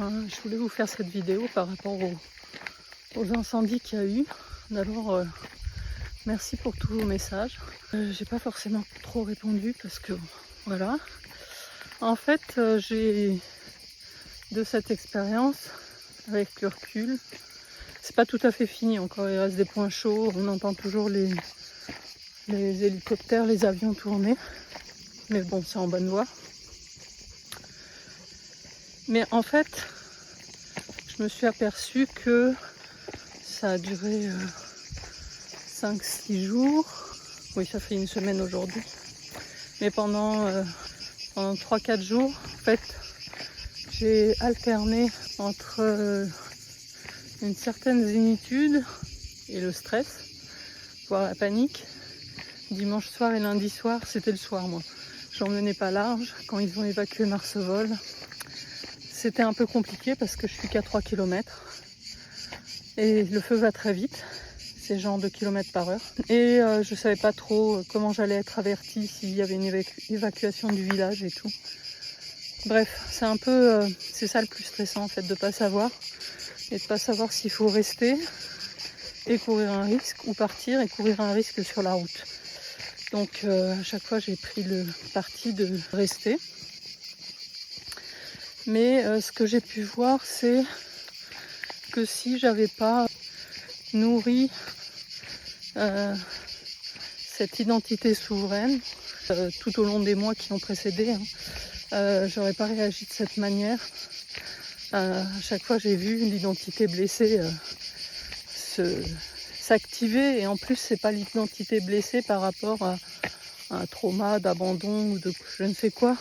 Je voulais vous faire cette vidéo par rapport aux incendies qu'il y a eu. D'abord, merci pour tous vos messages. J'ai pas forcément trop répondu parce que voilà. En fait, j'ai de cette expérience, avec le recul, c'est pas tout à fait fini encore. Il reste des points chauds. On entend toujours les hélicoptères, les avions tourner. Mais bon, c'est en bonne voie. Mais en fait, je me suis aperçue que ça a duré 5-6 jours. Oui, ça fait une semaine aujourd'hui. Mais pendant 3-4 jours, en fait, j'ai alterné entre une certaine zénitude et le stress, voire la panique. Dimanche soir et lundi soir, c'était le soir, moi. J'en menais pas large. Quand ils ont évacué Marsevol, c'était un peu compliqué parce que je suis qu'à 3 km. Et le feu va très vite. C'est genre 2 km par heure. Et je savais pas trop comment j'allais être avertie s'il y avait une évacuation du village et tout. Bref, c'est un peu... c'est ça le plus stressant en fait, de pas savoir. Et de pas savoir s'il faut rester et courir un risque ou partir et courir un risque sur la route. Donc à chaque fois j'ai pris le parti de rester. Mais ce que j'ai pu voir, c'est que si j'avais pas nourri cette identité souveraine tout au long des mois qui ont précédé, j'aurais pas réagi de cette manière. À chaque fois j'ai vu l'identité blessée s'activer, et en plus c'est pas l'identité blessée par rapport à un trauma d'abandon ou de je ne sais quoi.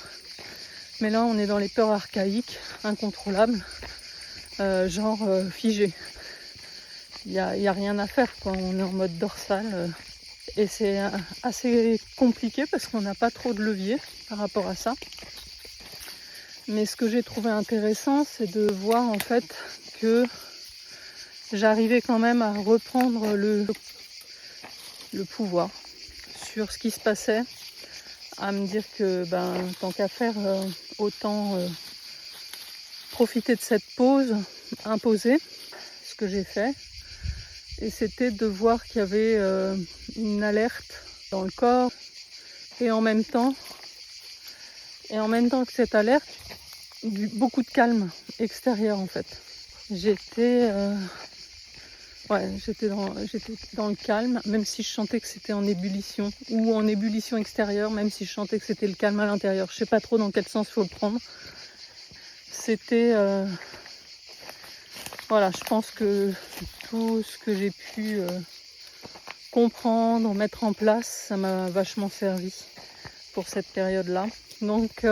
Mais là, on est dans les peurs archaïques, incontrôlables, figées. Il y a rien à faire, quoi. On est en mode dorsal. Et c'est assez compliqué parce qu'on n'a pas trop de levier par rapport à ça. Mais ce que j'ai trouvé intéressant, c'est de voir en fait que j'arrivais quand même à reprendre le pouvoir sur ce qui se passait, à me dire que tant qu'à faire, autant profiter de cette pause imposée, ce que j'ai fait. Et c'était de voir qu'il y avait une alerte dans le corps, et en même temps que cette alerte, beaucoup de calme extérieur en fait. J'étais dans le calme, même si je sentais que c'était en ébullition, ou en ébullition extérieure, même si je sentais que c'était le calme à l'intérieur. Je sais pas trop dans quel sens il faut le prendre. C'était... je pense que tout ce que j'ai pu comprendre, mettre en place, ça m'a vachement servi pour cette période-là. Donc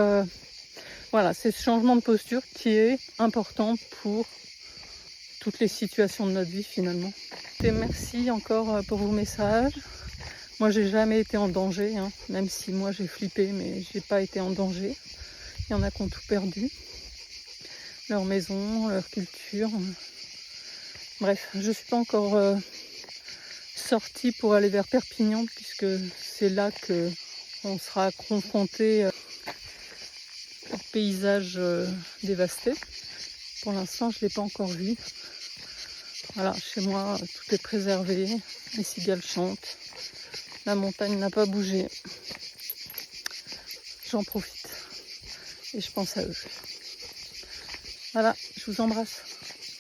c'est ce changement de posture qui est important pour toutes les situations de notre vie finalement. Et merci encore pour vos messages. Moi j'ai jamais été en danger, même si moi j'ai flippé, mais j'ai pas été en danger. Il y en a qui ont tout perdu, leur maison, leur culture. Bref, je suis pas encore sortie pour aller vers Perpignan, puisque c'est là que on sera confronté au paysage dévasté. Pour l'instant, je l'ai pas encore vu. Voilà, chez moi, tout est préservé, les cigales chantent, la montagne n'a pas bougé. J'en profite et je pense à eux. Voilà, je vous embrasse.